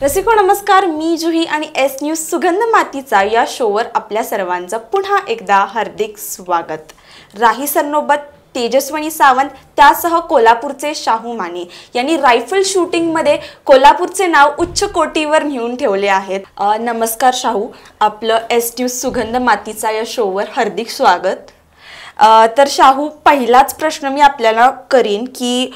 रसिको नमस्कार, मी जुही आणि S news सुगंध मातीचा या शोवर आपल्या सर्वांचं पुन्हा एकदा हार्दिक स्वागत. राही सरनोबत तेजस्विनी सावंत त्यासह कोल्हापूरचे शाहू माने यांनी रायफल शूटिंगमध्ये कोल्हापूरचे नाव उच्च कोटीवर नेऊन ठेवले आहेत. नमस्कार शाहू, आपलं एस न्यूज सुगंध मातीचा या शोवर हार्दिक स्वागत. तर शाहू, पहिलाच प्रश्न मी आपल्याला करीन की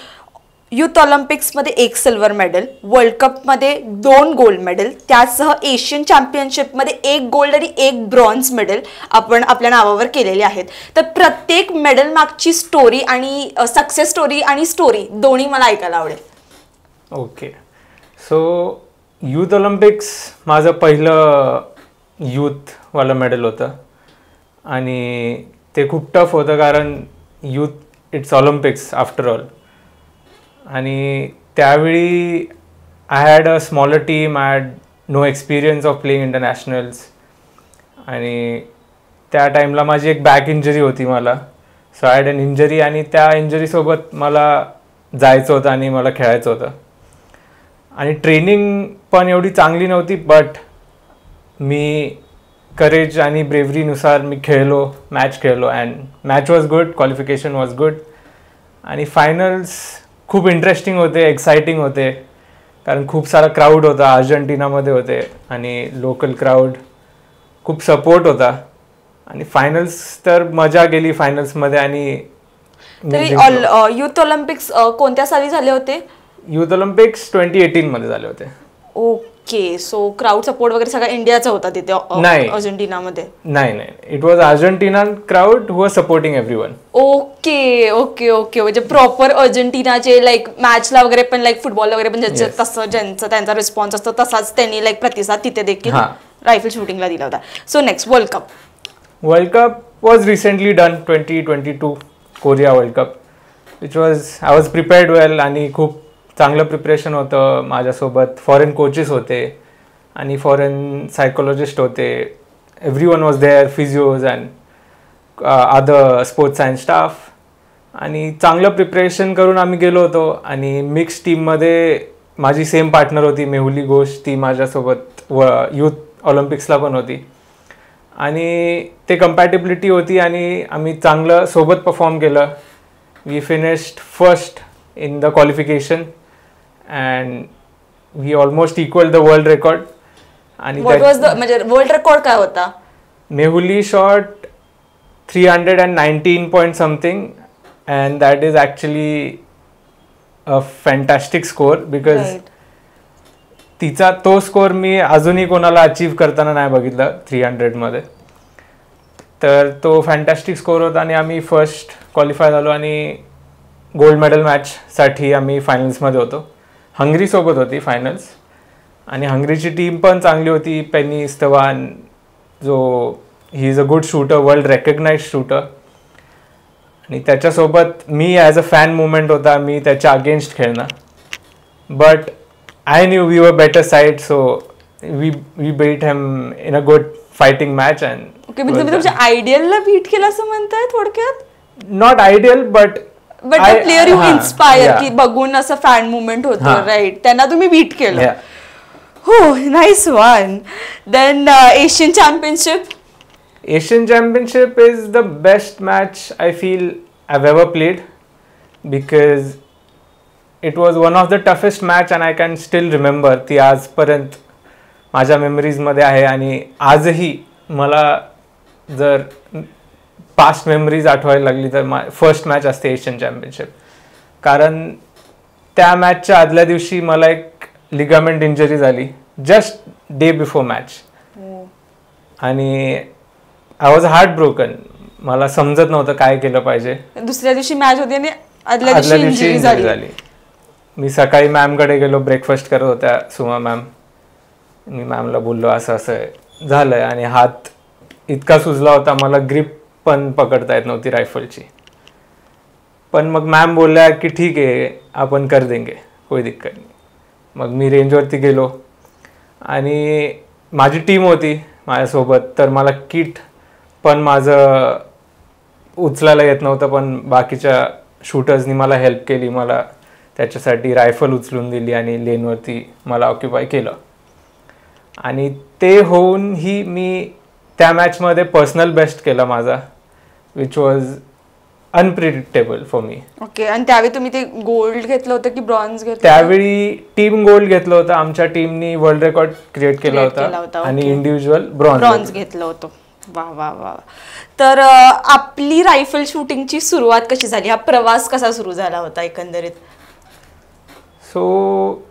युथ ऑलिम्पिक्समध्ये 1 सिल्वर मेडल, वर्ल्ड कपमध्ये 2 गोल्ड मेडल, त्यासह एशियन चॅम्पियनशिपमध्ये 1 गोल्ड आणि 1 ब्रॉन्झ मेडल आपण आपल्या नावावर केलेले आहेत. तर प्रत्येक मेडल मागची स्टोरी आणि सक्सेस स्टोरी आणि स्टोरी दोन्ही मला ऐकायला आवडेल. ओके, सो युथ ऑलिम्पिक्स माझं पहिलं यूथवालं मेडल होतं आणि ते खूप टफ होतं कारण youth it's Olympics after all. आणि त्यावेळी I had a smaller team, I had no experience of playing internationals आणि त्या टाईमला माझी एक बॅक इंजरी होती मला. So I had an injury आणि त्या इंजरीसोबत मला जायचं होतं आणि मला खेळायचं होतं आणि ट्रेनिंग पण एवढी चांगली नव्हती. बट मी करेज आणि ब्रेव्हरीनुसार मी मॅच खेळलो and match was good, qualification was good आणि फायनल्स खूप इंटरेस्टिंग होते, एक्साइटिंग होते कारण खूप सारा क्राऊड होता. अर्जेंटिनामध्ये होते आणि लोकल क्राऊड, खूप सपोर्ट होता आणि फायनल्स तर मजा गेली फायनल्समध्ये. आणि युथ ऑलिम्पिक्स कोणत्या साली झाले होते? युथ ऑलिम्पिक्स 2018 मध्ये झाले होते. ओके, सो क्राऊड सपोर्ट वगैरे सगळा इंडियाचा होता तिथे अर्जेंटिनामध्ये? नाही, it was Argentinian crowd who was supporting everyone. Okay okay okay, म्हणजे प्रॉपर अर्जेंटिनाचे लाईक मॅचला वगैरे पण लाईक फुटबॉल वगैरे पण तसं ज्यांचा त्यांचा रिस्पॉन्स असतो तसाच त्यांनी लाईक प्रतिसाद तिथे देखील रायफल शूटिंगला दिला होता. So next, world cup was recently done 2022 Korea world cup which was I was prepared well आणि खूप चांगलं प्रिपरेशन होतं. माझ्यासोबत फॉरेन कोचेस होते आणि फॉरेन सायकोलॉजिस्ट होते. Everyone was there, physios and other sports science staff आणि चांगलं प्रिपरेशन करून आम्ही गेलो होतो. आणि मिक्स टीममध्ये माझी सेम पार्टनर होती मेहुली घोष, ती माझ्यासोबत युथ ऑलिम्पिक्सला पण होती आणि ते कम्पॅटेबिलिटी होती आणि आम्ही चांगलं सोबत परफॉर्म केलं. We finished first in the qualification and we almost equaled the world record. And what was the world record काय होता? Mehuli shot 319 point something and that is actually a fantastic score because तिचा तो score मी अजूनही कोणाला achieve करताना नाही बघितलं 300 मध्ये. तर तो फॅन्टॅस्टिक स्कोर होता आणि आम्ही फर्स्ट क्वालिफाय झालो आणि गोल्ड मेडल मॅचसाठी आम्ही फायनल्समध्ये होतो. हंगरीसोबत होती फायनल्स आणि हंगरीची टीम पण चांगली होती. पेनी इस्तवान जो he is a good shooter, world recognised shooter आणि त्याच्यासोबत मी ॲज अ फॅन मुवमेंट होता, मी त्याच्या अगेन्स्ट खेळणं. But I knew we were better side so we beat him in a good fighting match. And तुम्ही तुमच्या आयडियलला बीट केलं असं म्हणताय थोडक्यात? Not ideal but the player you inspire की बघून असं फॅन मुवमेंट होतं, राईट? त्यांना तुम्ही बीट केलं. हो, nice one. Then Asian championship is the best match I feel I have ever played because it was one of the toughest match and I can still remember. ती आजपर्यंत माझ्या मेमरीजमध्ये आहे आणि आजही मला जर पास्ट मेमरीज आठवायला लागली तर फर्स्ट मॅच असते एशियन चॅम्पियनशिप. कारण त्या मॅचच्या आदल्या दिवशी मला एक लिगामेंट इंजरी झाली जस्ट डे बिफोर मॅच आणि आय वॉज हार्ट ब्रोकन. मला समजत नव्हतं काय केलं पाहिजे. दुसऱ्या दिवशी मॅच होती आणि आदल्या दिवशी इंजरी झाली. मी सकाळी मॅमकडे गेलो, ब्रेकफास्ट करत होत्या सुमा मॅम. मी मॅमला बोललो असं असं झालंय आणि हात इतका सुजला होता, मला ग्रिप पण पकडता येत नव्हती रायफलची. पण मग मॅम बोलल्या की ठीक आहे आपण कर देंगे, कोई दिक्कत नाही. मग मी रेंजवरती गेलो आणि माझी टीम होती माझ्यासोबत, तर मला किट पण माझं उचलायला येत नव्हतं. पण बाकीच्या शूटर्सनी मला हेल्प केली, मला त्याच्यासाठी रायफल उचलून दिली आणि लेनवरती मला ऑक्युपाय केलं. आणि ते होऊनही मी त्या मॅचमध्ये पर्सनल बेस्ट केला माझा, which was unpredictable for me. Okay. आणि त्यावेळी तुम्ही ते गोल्ड घेतलं होतं की ब्रॉन्झ घेतलं? त्यावेळी टीम गोल्ड घेतलं होतं. आमच्या टीमनी वर्ल्ड रेकॉर्ड क्रिएट केला होता आणि इंडिव्हिज्युअल ब्रॉन्झ घेतलं होतं. वा वा वा. तर आपली रायफल शूटिंगची सुरुवात कशी झाली? हा प्रवास कसा सुरू झाला होता एकंदरीत? सो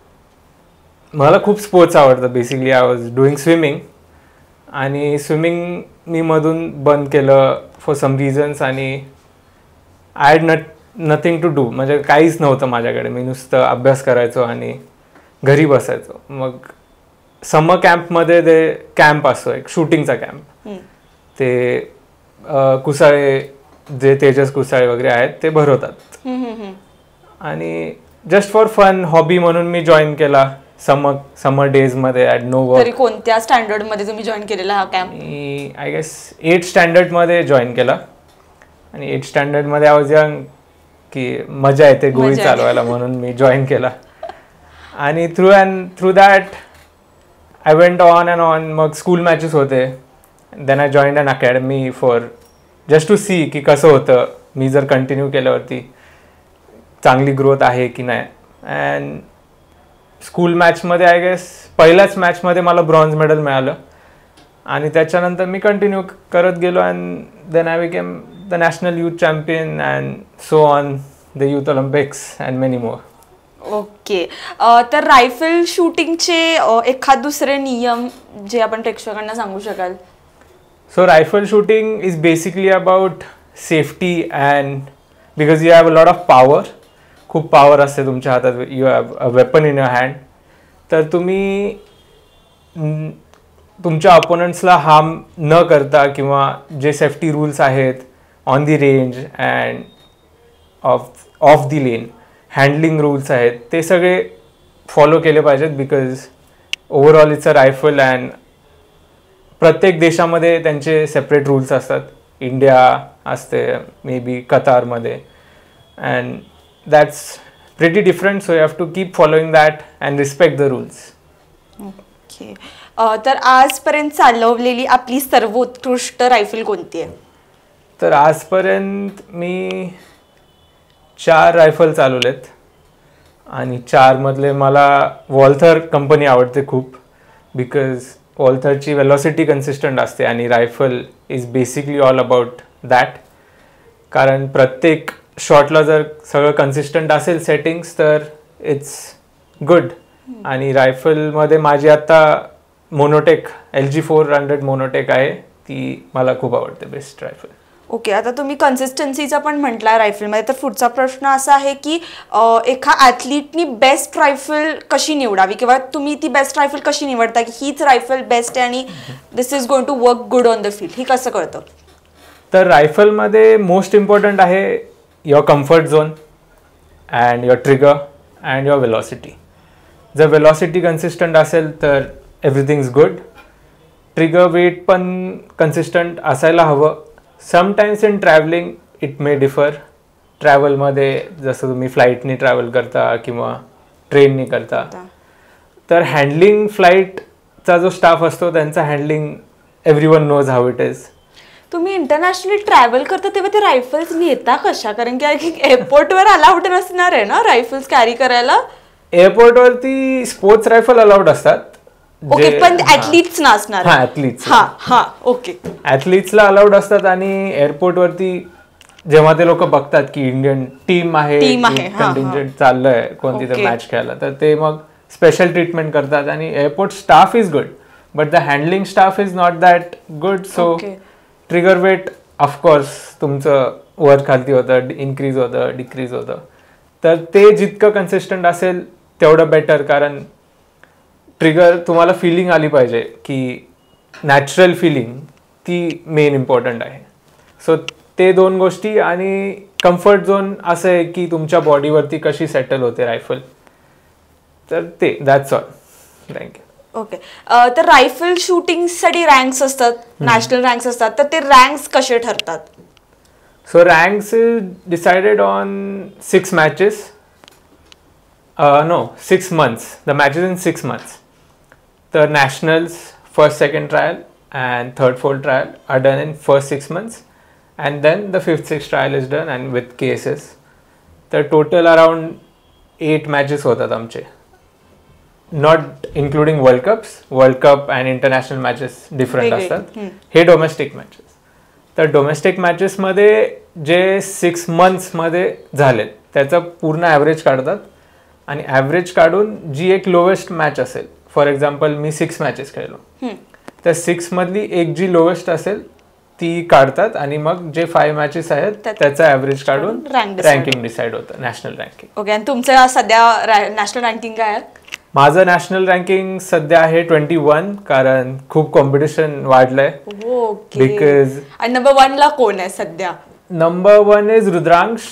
मला खूप स्पोर्ट्स आवडतात. Basically I was doing swimming, आणि स्विमिंग मी मधून बंद केलं for some reasons, and I had nothing to do. म्हणजे काहीच नव्हतं माझ्याकडे. मी नुसतं अभ्यास करायचो आणि घरी बसायचो. मग समर कॅम्पमध्ये ते कॅम्प असतो एक शूटिंगचा कॅम्प, ते कुसाळे जे तेजस कुसाळे वगैरे आहेत ते भरवतात, आणि जस्ट फॉर फन हॉबी म्हणून मी जॉईन केला समर डेजमध्ये ॲट नो वर्क. तरी कोणत्या स्टँडर्डमध्ये तुम्ही जॉईन केलेला हा कॅम्प? मी आय गेस 8th स्टँडर्डमध्ये जॉईन केला, आणि 8th स्टँडर्डमध्ये आय वॉज यंग, की मजा येते गोळी चालवायला म्हणून मी जॉईन केला. आणि through that I went on and on. मग स्कूल मॅचेस होते. Then I joined an academy for just to see की कसं होतं, मी जर कंटिन्यू केल्यावरती चांगली ग्रोथ आहे की नाही. अँड स्कूल मॅचमध्ये आय गेस पहिल्याच मॅचमध्ये मला ब्रॉन्झ मेडल मिळालं, आणि त्याच्यानंतर मी कंटिन्यू करत गेलो. And then I became the national youth champion and so on the youth Olympics and many more. Okay. तर रायफल शूटिंगचे एखाद दुसरे नियम जे आपण प्रेक्षकांना सांगू शकाल? So rifle shooting is basically about safety, and because you have a lot of power. खूप पॉवर असते तुमच्या हातात. You have a weapon in your hand. तर तुम्ही तुमच्या अपोनंट्सला हार्म न करता, किंवा जे सेफ्टी रूल्स आहेत on the range and off the lane, handling rules आहेत, ते सगळे फॉलो केले पाहिजेत. Because overall it's a rifle, and प्रत्येक देशामध्ये त्यांचे सेपरेट रूल्स असतात. इंडिया असते, मे बी कतारमध्ये, and that's pretty different. So you have to keep following that and respect the rules. Okay. तर आजपर्यंत चालवलेली आपली सर्वोत्कृष्ट रायफल कोणती आहे? तर आजपर्यंत मी 4 रायफल चालवलेत, आणि 4 मधले मला वॉल्थर कंपनी आवडते खूप. बिकॉज वॉल्थरची वेलॉसिटी कन्सिस्टंट असते, आणि rifle is basically all about that. कारण प्रत्येक शॉटला जर सगळं कन्सिस्टंट असेल सेटिंग्स, तर इट्स गुड. आणि रायफलमध्ये माझी आता मोनोटेक LG 400 मोनोटेक आहे, ती मला खूप आवडते, बेस्ट रायफल. ओके. आता तुम्ही कन्सिस्टन्सीचा पण म्हटला रायफलमध्ये, तर पुढचा प्रश्न असा आहे की एका ॲथलीटनी बेस्ट रायफल कशी निवडावी, किंवा तुम्ही ती बेस्ट रायफल कशी निवडता की हीच रायफल बेस्ट आहे आणि this is going to work good on the field, ही कसं कळतं? तर रायफलमध्ये मोस्ट इम्पॉर्टंट आहे your comfort zone and your trigger and your velocity. जर वेलॉसिटी कन्सिस्टंट असेल तर everything is good. Trigger weight पण कन्सिस्टंट असायला हवं. Sometimes in travelling it may differ. ट्रॅव्हलमध्ये जसं तुम्ही फ्लाईटनी ट्रॅव्हल करता किंवा ट्रेननी करता, तर हँडलिंग फ्लाईटचा जो स्टाफ असतो त्यांचा handling everyone knows how it is. तुम्ही इंटरनॅशनली ट्रॅव्हल करता तेव्हा ते रायफल्स नेता कशा? कारण की एअरपोर्टवर अलाउड नसणार आहे ना रायफल्स कॅरी करायला? एअरपोर्टवरती स्पोर्ट्स रायफल अलाउड असतात. ओके, पण ऍथलीट्स नसणार. हा, ऍथलीट्स. हा, ओके. ऍथलीट्सला अलाउड असतात, आणि एअरपोर्टवरती जेव्हा ते लोक बघतात की इंडियन टीम आहे, कंटिंजंट चाललंय कोणती तर मॅच खेळायला, तर ते मग स्पेशल ट्रीटमेंट करतात. आणि airport staff is good, but the handling staff is not that good. So trigger weight of course तुमचं वर खालती होतं, इन्क्रीज होतं, डिक्रीज होतं. तर ते जितकं कन्सिस्टंट असेल तेवढं बेटर. कारण ट्रिगर तुम्हाला फिलिंग आली पाहिजे, की नॅचरल फिलिंग, ती मेन इम्पॉर्टंट आहे. सो ते 2 गोष्टी. आणि कम्फर्ट झोन असं आहे की तुमच्या बॉडीवरती कशी सेटल होते रायफल. तर ते दॅट्स ऑल. थँक्यू. ओके. तर रायफल शूटिंगसाठी रँक्स असतात, नॅशनल रँक्स असतात, तर ते रँक्स कसे ठरतात? So ranks is decided on 6 matches. No, 6 months. The match is in 6 months. तर nationals first second trial and third fourth trial are done in first 6 months, and then the fifth sixth trial is done and with cases. तर total around 8 matches होतात आमचे, not including world cup and international matches different असतात. हे domestic matches. तर domestic matches मध्ये जे 6 months मध्ये झालेत त्याचा पूर्ण ॲव्हरेज काढतात, आणि ॲव्हरेज काढून जी एक लोवेस्ट मॅच असेल, फॉर एक्झाम्पल मी 6 matches खेळलो, तर 6 मधली एक जी लोवेस्ट असेल ती काढतात, आणि मग जे 5 matches आहेत त्याचा ॲव्हरेज काढून रँकिंग डिसाइड होतं, नॅशनल रँकिंग. ओके. आणि तुमचं सध्या नॅशनल रँकिंग काय आहे? माझं नॅशनल रँकिंग सध्या आहे 21, कारण खूप कॉम्पिटिशन वाढलंय. बिकॉज नंबर 1 ला कोण आहे सध्या? नंबर 1 इज रुद्रांश,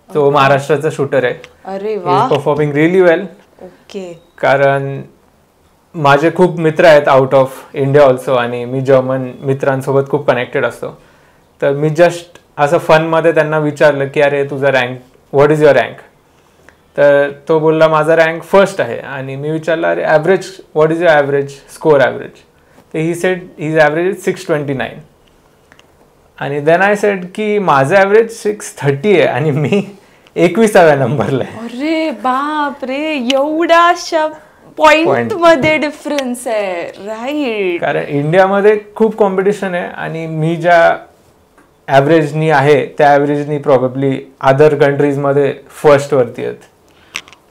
तो महाराष्ट्राचा शूटर आहे. अरे वा, परफॉर्मिंग रिअली वेल. ओके. कारण माझे खूप मित्र आहेत आउट ऑफ इंडिया ऑल्सो, आणि मी जर्मन मित्रांसोबत खूप कनेक्टेड असतो. तर मी जस्ट असं फनमध्ये त्यांना विचारलं की अरे तुझा rank, what is your rank? तर तो बोलला माझा रँक फर्स्ट आहे. आणि मी विचारलं अरे average, what is your average, score average? तर he said his average is 629. आणि देन आय सेड की माझं ॲव्हरेज 630 आहे आणि मी 21व्या नंबरला आहे. अरे बाप रे, एवढाशा पॉइंट मध्ये डिफरन्स आहे. राईट. कारण इंडियामध्ये खूप कॉम्पिटिशन आहे, आणि मी ज्या ॲव्हरेजनी आहे त्या ॲव्हरेजनी प्रॉबेबली अदर कंट्रीजमध्ये फर्स्ट वरती आहेत.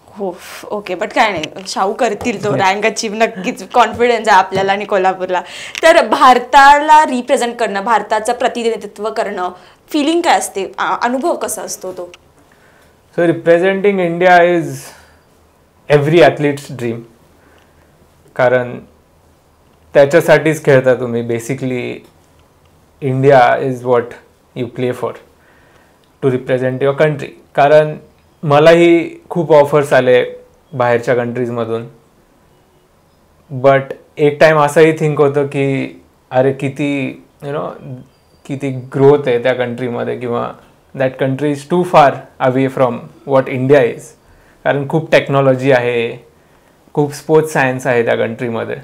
हो. ओके. बट काय नाही, शाहू करतील तो रँक अचीव, नक्कीच कॉन्फिडन्स आहे आपल्याला आणि कोल्हापूरला. तर भारताला रिप्रेझेंट करणं, भारताचं प्रतिनिधित्व करणं, फिलिंग काय असते, अनुभव कसा असतो तो? So representing India is every athlete's dream. कारण त्याच्यासाठीच खेळता तुम्ही. Basically India is what you play for, to represent your country. कारण मलाही खूप ऑफर्स आले बाहेरच्या कंट्रीजमधून, बट एक टाईम असंही थिंक होतं की अरे किती किती ग्रोथ आहे त्या कंट्रीमध्ये, किंवा that country is too far away from what India is. कारण खूप टेक्नॉलॉजी आहे, खूप स्पोर्ट्स सायन्स आहे त्या कंट्रीमध्ये.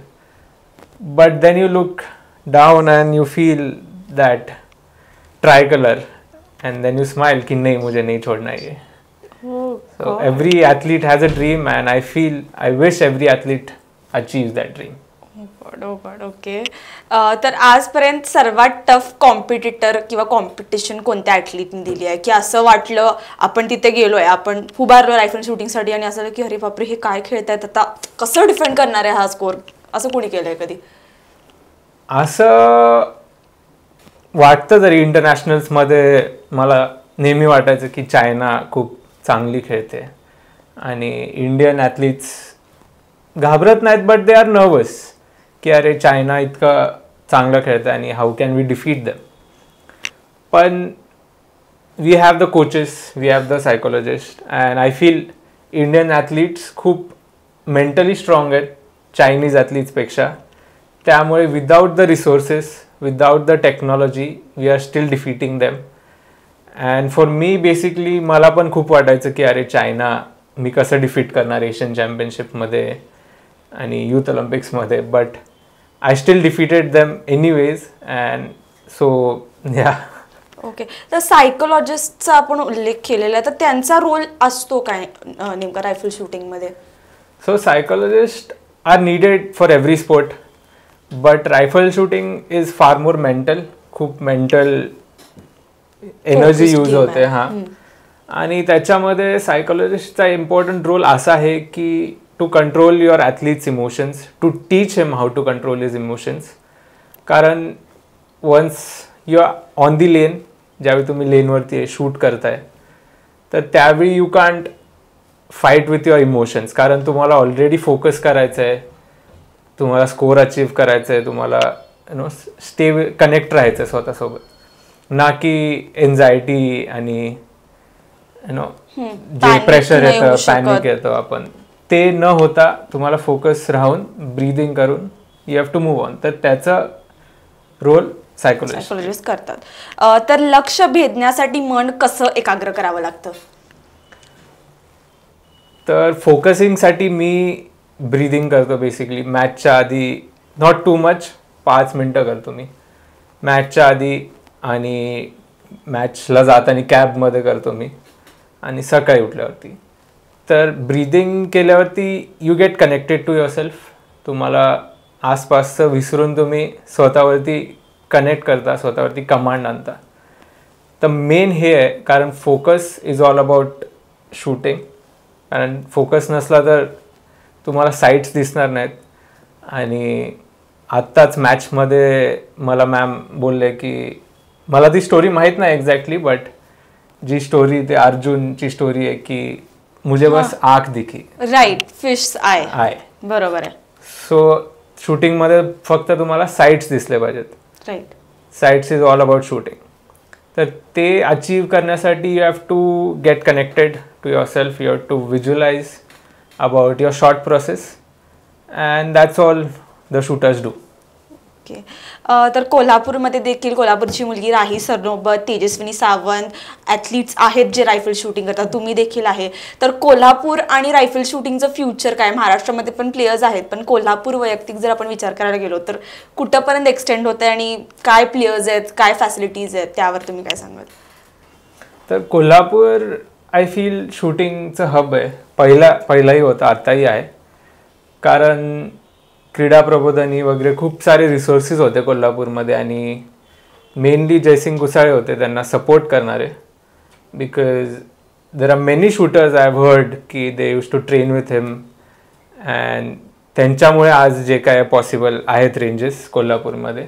But then you look down and you feel that tricolour, and then you smile की नाही मुझे नहीं छोड़ना है. So every athlete has a dream, and I wish every athlete achieves that dream. Okay. तर आजपर्यंत सर्वात टफ कॉम्पिटिटर किंवा कॉम्पिटिशन कोणत्या ॲथलीटने दिली आहे, की असं वाटलं आपण तिथे गेलोय, आपण उभारलो रायफल शूटिंगसाठी आणि असं की अरे बापरे हे काय खेळतायत, आता कसं डिफेंड करणार आहे हा स्कोर, असं कोणी केलंय कधी? असं वाटतं तरी इंटरनॅशनल्समध्ये मला नेहमी वाटायचं की चायना खूप चांगली खेळते, आणि इंडियन ॲथलीट्स घाबरत नाहीत, बट दे आर नर्वस की अरे चायना इतकं चांगलं खेळतं आणि how can we defeat them. पण we have the coaches, we have the psychologist, and I feel Indian athletes खूप मेंटली स्ट्रॉंग आहेत चायनीज ॲथलीट्सपेक्षा. त्यामुळे without the resources, without the technology, we are still defeating them. And for me basically मला पण खूप वाटायचं की अरे चायना मी कसं डिफीट करणार एशियन चॅम्पियनशिपमध्ये आणि यूथ ऑलिम्पिक्समध्ये, but I still defeated them anyways. And so yeah. Okay. तर सायकोलॉजिस्टचा आपण उल्लेख केलेला आहे, तर त्यांचा रोल असतो काय नेमका रायफल शूटिंगमध्ये? So psychologist are needed for every sport, but rifle shooting is far more mental. खूप मेंटल एनर्जी यूज होते. हां. आणि त्याच्यामध्ये सायकोलॉजिस्टचा इम्पॉर्टंट रोल असा आहे की to control your athletes emotions, to teach him how to control his emotions. कारण once you are on the lane, ज्यावेळी तुम्ही लेनवरती शूट करताय, तर त्यावेळी you can't fight with your emotions. कारण तुम्हाला ऑलरेडी फोकस करायचं आहे, तुम्हाला स्कोअर अचीव करायचं आहे, तुम्हाला स्टे कनेक्ट राहायचं आहे स्वतःसोबत, ना की एन्झायटी आणि जे प्रेशर येतं, पॅनिक येतं, आपण ते न होता तुम्हाला फोकस राहून ब्रीदिंग करून you have to move on. तर त्याचा रोल सायकोलॉजिस्ट करतात. तर लक्ष भेदण्यासाठी मन कसं एकाग्र करावं लागतं? तर फोकसिंगसाठी मी ब्रीदिंग करतो बेसिकली मॅचच्या आधी. नॉट टू मच, 5 मिनटं करतो मी मॅचच्या आधी, आणि मॅचला जाताना कॅबमध्ये करतो मी, आणि सकाळी उठल्यावरती. तर ब्रीदिंग केल्यावरती you get connected to yourself. तुम्हाला आसपासचं विसरून तुम्ही स्वतःवरती कनेक्ट करता, स्वतःवरती कमांड आणता. तर मेन हे आहे, कारण focus is all about shooting. कारण फोकस नसला तर तुम्हाला साईट्स दिसणार नाहीत. आणि आत्ताच मॅचमध्ये मला मॅम बोलले की, मला ती स्टोरी माहीत नाही एक्झॅक्टली, बट जी स्टोरी ते अर्जुनची स्टोरी आहे की मुझे बस आँख दिखी. Right, fish eye. बरोबर आहे. सो शूटिंगमध्ये फक्त तुम्हाला साईट्स दिसले पाहिजेत. Right. Sights is all about shooting. तर ते अचीव करण्यासाठी you have to get connected to yourself. You have to visualise about your shot process, and that's all the shooters do. Okay. तर कोल्हापूरमध्ये देखील कोल्हापूरची मुलगी राही सरनोबत, तेजस्विनी सावंत ॲथलीट्स आहेत जे रायफल शूटिंग करतात. तुम्ही देखील आहे. तर कोल्हापूर आणि रायफल शूटिंगचं फ्युचर काय? महाराष्ट्रामध्ये पण प्लेयर्स आहेत, पण कोल्हापूर वैयक्तिक जर आपण विचार करायला गेलो तर कुठंपर्यंत एक्सटेंड होत आहे, आणि काय प्लेयर्स आहेत, काय फॅसिलिटीज आहेत, त्यावर तुम्ही काय सांगाल? तर कोल्हापूर आय फील शूटिंगचं हब आहे. पहिलाही होतं, आत्ताही आहे. कारण क्रीडा प्रबोधिनी वगैरे खूप सारे रिसोर्सेस होते कोल्हापूरमध्ये, आणि मेनली जयसिंग गुसाळे होते त्यांना सपोर्ट करणारे. Because there are many shooters I have heard की they use to train with him, and त्यांच्यामुळे आज जे काय पॉसिबल आहेत रेंजेस कोल्हापूरमध्ये.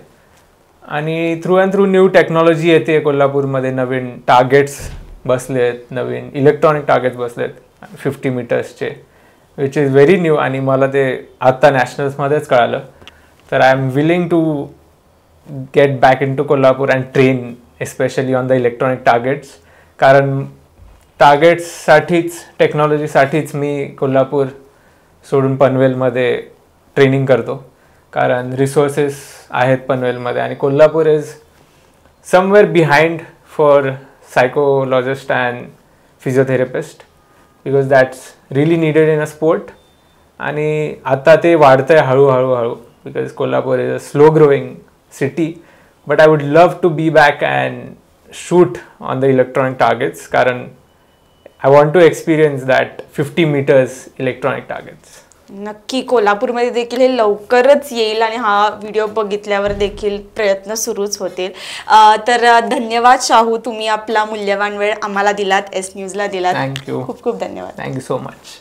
आणि through and through new technology येते कोल्हापूरमध्ये. नवीन टार्गेट्स बसले आहेत, नवीन इलेक्ट्रॉनिक टार्गेट्स बसले आहेत 50 मीटर्सचे, विच इज व्हेरी न्यू. आणि मला ते आत्ता नॅशनल्समध्येच कळालं. तर I am willing to get back into Kolhapur and train especially on the electronic targets. कारण टार्गेट्ससाठीच, टेक्नॉलॉजीसाठीच मी कोल्हापूर सोडून पनवेलमध्ये ट्रेनिंग करतो. कारण रिसोर्सेस आहेत पनवेलमध्ये, आणि Kolhapur is somewhere behind for psychologist and physiotherapist, because that's really needed in a sport. आणि आता ते वाढतं आहे हळूहळू, because Kolhapur is a slow growing city. But I would love to be back and shoot on the electronic targets, कारण I want to experience that 50 metres electronic targets. नक्की कोल्हापूरमध्ये देखील हे लवकरच येईल, आणि हा व्हिडिओ बघितल्यावर देखील प्रयत्न सुरूच होतील. तर धन्यवाद शाहू, तुम्ही आपला मूल्यवान वेळ आम्हाला दिलात, एस न्यूजला दिलात. थँक्यू. खूप खूप धन्यवाद. Thank you so much.